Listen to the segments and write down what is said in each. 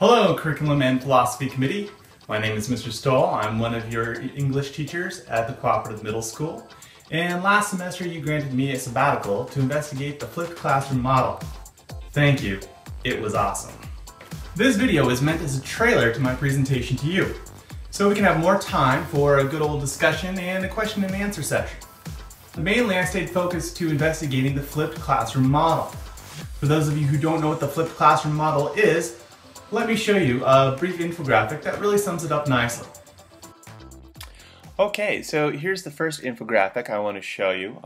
Hello, Curriculum and Philosophy Committee. My name is Mr. Stoll. I'm one of your English teachers at the Cooperative Middle School. And last semester you granted me a sabbatical to investigate the flipped classroom model. Thank you. It was awesome. This video is meant as a trailer to my presentation to you, so we can have more time for a good old discussion and a question and answer session. Mainly I stayed focused to investigating the flipped classroom model. For those of you who don't know what the flipped classroom model is, let me show you a brief infographic that really sums it up nicely. Okay, so here's the first infographic I want to show you.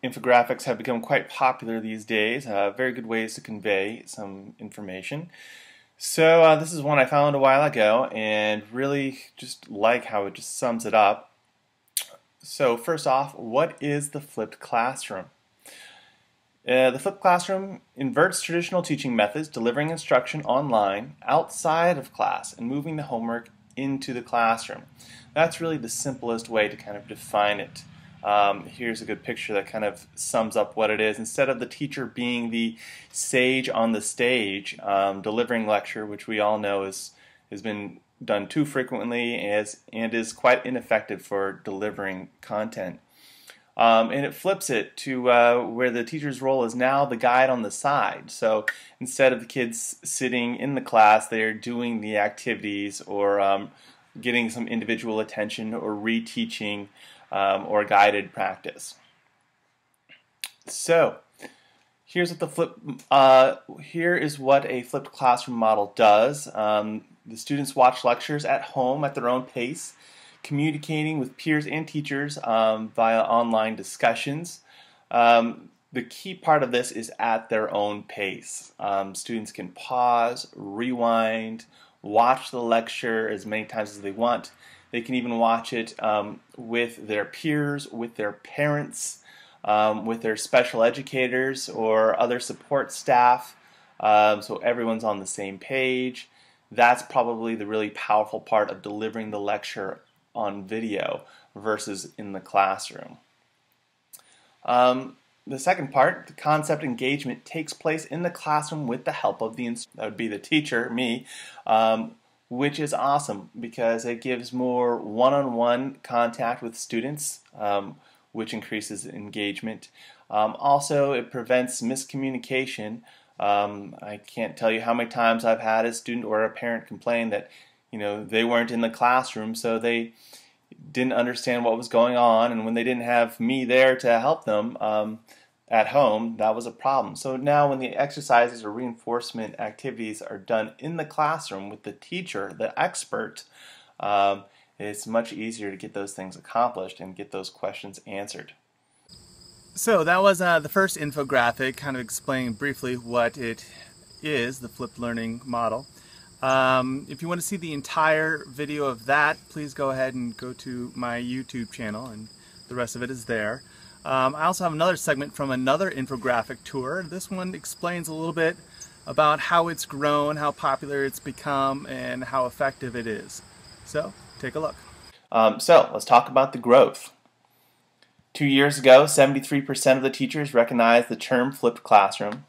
Infographics have become quite popular these days, very good ways to convey some information. So this is one I found a while ago and really just like how it just sums it up. So first off, what is the flipped classroom? The flipped classroom inverts traditional teaching methods, delivering instruction online outside of class and moving the homework into the classroom. That's really the simplest way to kind of define it. Here's a good picture that kind of sums up what it is. Instead of the teacher being the sage on the stage, delivering lecture, which we all know has been done too frequently and is quite ineffective for delivering content. And it flips it to where the teacher's role is now the guide on the side. So instead of the kids sitting in the class, they're doing the activities or getting some individual attention or reteaching or guided practice. So here's what here is what a flipped classroom model does. The students watch lectures at home at their own pace, communicating with peers and teachers via online discussions. The key part of this is at their own pace. Students can pause, rewind, watch the lecture as many times as they want. They can even watch it with their peers, with their parents, with their special educators or other support staff, so everyone's on the same page. That's probably the really powerful part of delivering the lecture on video versus in the classroom. The second part, the concept engagement, takes place in the classroom with the help of that would be the teacher, me, which is awesome because it gives more one-on-one contact with students, which increases engagement. Also, it prevents miscommunication. I can't tell you how many times I've had a student or a parent complain that they weren't in the classroom, so they didn't understand what was going on, and when they didn't have me there to help them at home, that was a problem. So now when the exercises or reinforcement activities are done in the classroom with the teacher, the expert, it's much easier to get those things accomplished and get those questions answered. So that was the first infographic, kind of explaining briefly what it is, the flipped learning model. If you want to see the entire video of that, please go ahead and go to my YouTube channel, and the rest of it is there. I also have another segment from another infographic tour. This one explains a little bit about how it's grown, how popular it's become, and how effective it is. So, take a look. So, let's talk about the growth. 2 years ago, 73% of the teachers recognized the term flipped classroom.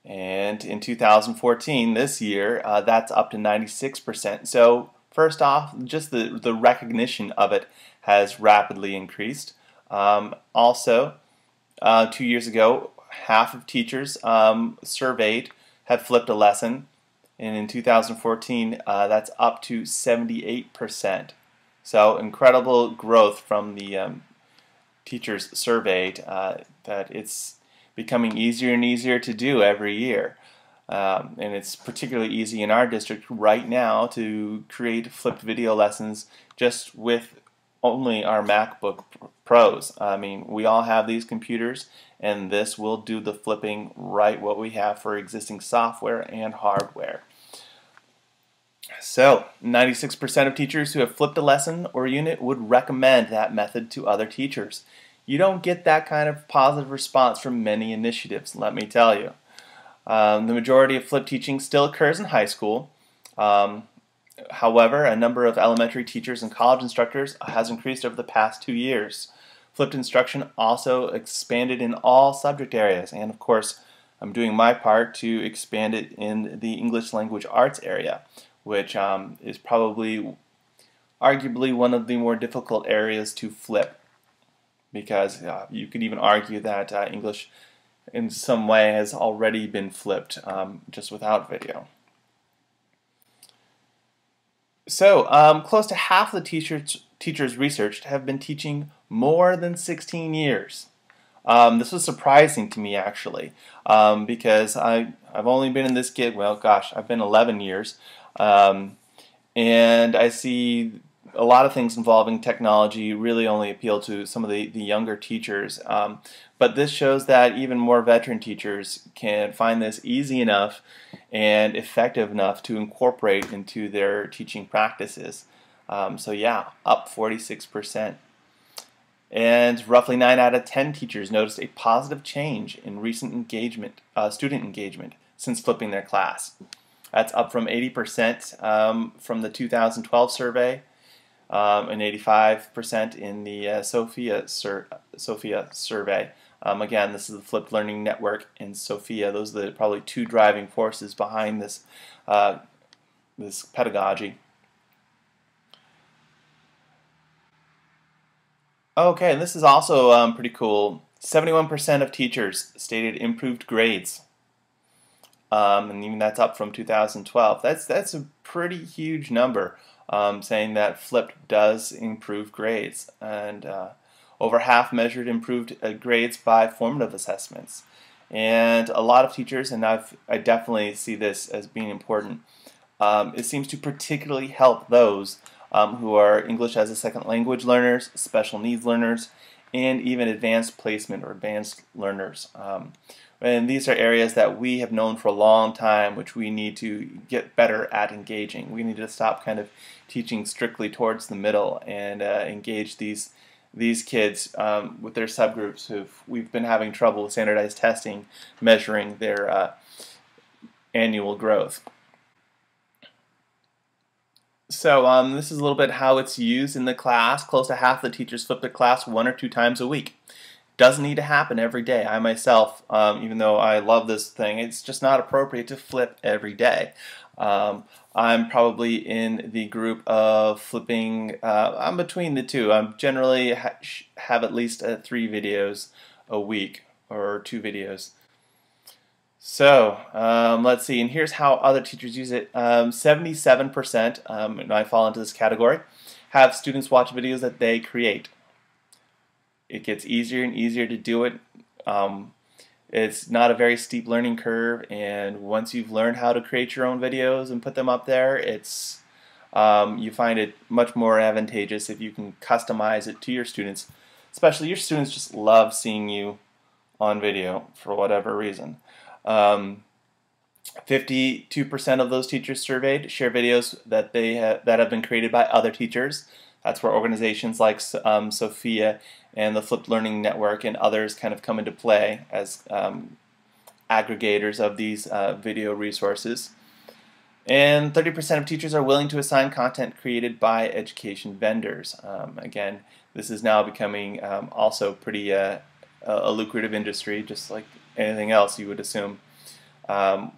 And in 2014, this year, that's up to 96%. So first off, just the recognition of it has rapidly increased. Also, 2 years ago, half of teachers surveyed had flipped a lesson. And in 2014, that's up to 78%. So incredible growth from the teachers surveyed, that it's becoming easier and easier to do every year. And it's particularly easy in our district right now to create flipped video lessons just with only our MacBook Pros. I mean, we all have these computers, and this will do the flipping right what we have for existing software and hardware. So, 96% of teachers who have flipped a lesson or unit would recommend that method to other teachers. You don't get that kind of positive response from many initiatives, let me tell you. The majority of flipped teaching still occurs in high school. However, a number of elementary teachers and college instructors has increased over the past 2 years. Flipped instruction also expanded in all subject areas, and of course, I'm doing my part to expand it in the English language arts area, which is probably arguably one of the more difficult areas to flip, because you could even argue that English in some way has already been flipped just without video. So close to half the teachers researched have been teaching more than 16 years. This was surprising to me, actually, because I've only been in this gig, well, gosh, I've been 11 years, and I see a lot of things involving technology really only appeal to some of the younger teachers, but this shows that even more veteran teachers can find this easy enough and effective enough to incorporate into their teaching practices. So yeah, up 46%. And roughly 9 out of 10 teachers noticed a positive change in recent engagement, student engagement, since flipping their class. That's up from 80% from the 2012 survey, and 85% in the Sophia survey. Again, this is the Flipped Learning Network and Sophia. Those are probably two driving forces behind this, this pedagogy. Okay, this is also pretty cool. 71% of teachers stated improved grades, and even that's up from 2012. That's a pretty huge number, saying that flipped does improve grades, and over half measured improved grades by formative assessments. And a lot of teachers, and I definitely see this as being important, it seems to particularly help those who are English as a second language learners, special needs learners, and even advanced placement or advanced learners. And these are areas that we have known for a long time, which we need to get better at engaging. We need to stop kind of teaching strictly towards the middle and engage these kids with their subgroups who we've been having trouble with standardized testing, measuring their annual growth. So this is a little bit how it's used in the class. Close to half the teachers flip their class 1 or 2 times a week. Doesn't need to happen every day. I myself, even though I love this thing, it's just not appropriate to flip every day. I'm probably in the group of flipping, I'm between the two. I generally have at least 3 videos a week, or 2 videos. So let's see, and here's how other teachers use it. 77%, and I fall into this category, have students watch videos that they create. It gets easier and easier to do it. It's not a very steep learning curve, and once you've learned how to create your own videos and put them up there, it's you find it much more advantageous if you can customize it to your students. Especially your students just love seeing you on video for whatever reason. 52% of those teachers surveyed share videos that that have been created by other teachers. That's where organizations like Sophia and the Flipped Learning Network and others kind of come into play as aggregators of these video resources. And 30% of teachers are willing to assign content created by education vendors. Again, this is now becoming also pretty a lucrative industry, just like anything else you would assume. Now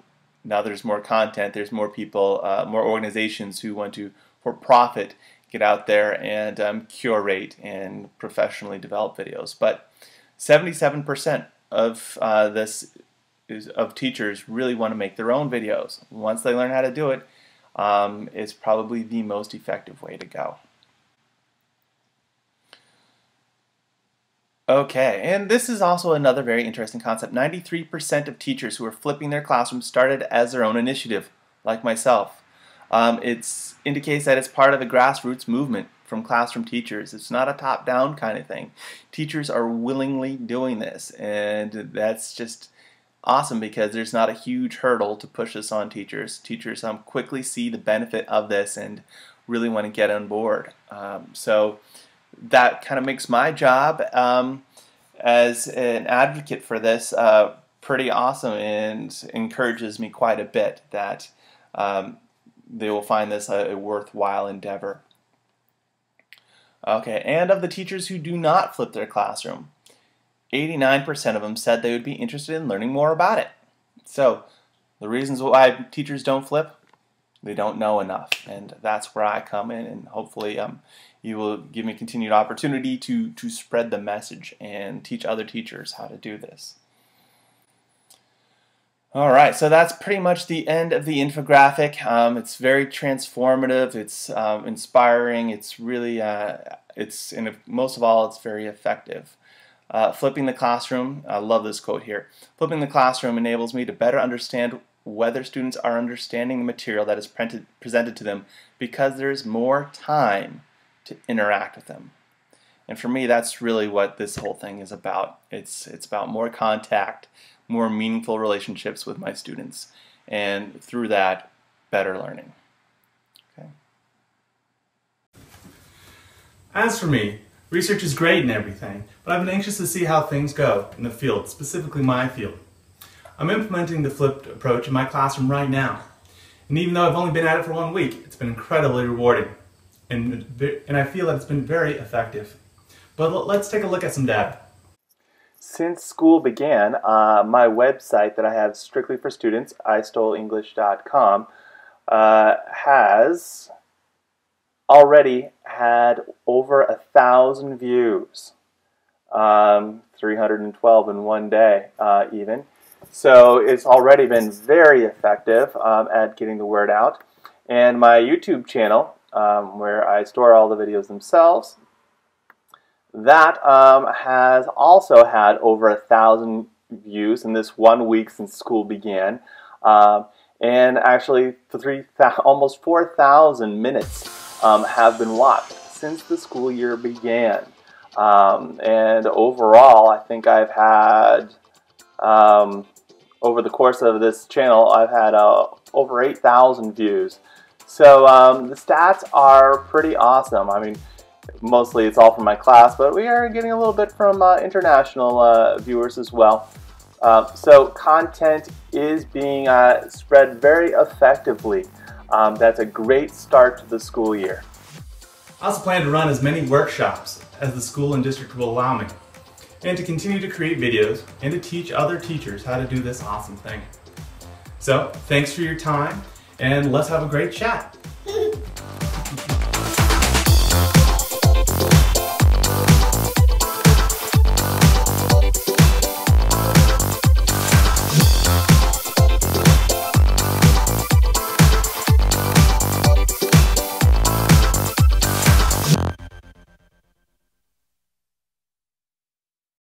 there's more content, there's more people, more organizations who want to, for profit, get out there and curate and professionally develop videos. But 77% of of teachers really want to make their own videos. Once they learn how to do it, it's probably the most effective way to go. Okay, and this is also another very interesting concept. 93% of teachers who are flipping their classroom started as their own initiative, like myself. It indicates that it's part of a grassroots movement from classroom teachers. It's not a top-down kind of thing. Teachers are willingly doing this, and that's just awesome because there's not a huge hurdle to push this on teachers. Teachers quickly see the benefit of this and really want to get on board. So that kind of makes my job as an advocate for this pretty awesome, and encourages me quite a bit that they will find this a worthwhile endeavor. Okay, and of the teachers who do not flip their classroom, 89% of them said they would be interested in learning more about it. So the reasons why teachers don't flip, they don't know enough, and that's where I come in, and hopefully you will give me continued opportunity to spread the message and teach other teachers how to do this. Alright, so that's pretty much the end of the infographic. It's very transformative, it's inspiring, it's really, most of all, it's very effective. Flipping the classroom, I love this quote here. Flipping the classroom enables me to better understand whether students are understanding the material that is presented to them because there's more time to interact with them. And for me, that's really what this whole thing is about. It's about more contact, more meaningful relationships with my students, and through that, better learning. Okay. As for me, research is great and everything, but I've been anxious to see how things go in the field, specifically my field. I'm implementing the flipped approach in my classroom right now, and even though I've only been at it for 1 week, it's been incredibly rewarding, and I feel that it's been very effective. But let's take a look at some data. Since school began, my website that I have strictly for students, istolenglish.com, has already had over 1,000 views, 312 in one day even. So it's already been very effective at getting the word out. And my YouTube channel, where I store all the videos themselves, that has also had over 1,000 views in this 1 week since school began. And actually almost 4,000 minutes have been watched since the school year began. And overall, I think I've had, over the course of this channel, I've had over 8,000 views. So the stats are pretty awesome. I mean, mostly it's all from my class, but we are getting a little bit from international viewers as well. So content is being spread very effectively. That's a great start to the school year. I also plan to run as many workshops as the school and district will allow me, and to continue to create videos and to teach other teachers how to do this awesome thing. So, thanks for your time, and let's have a great chat.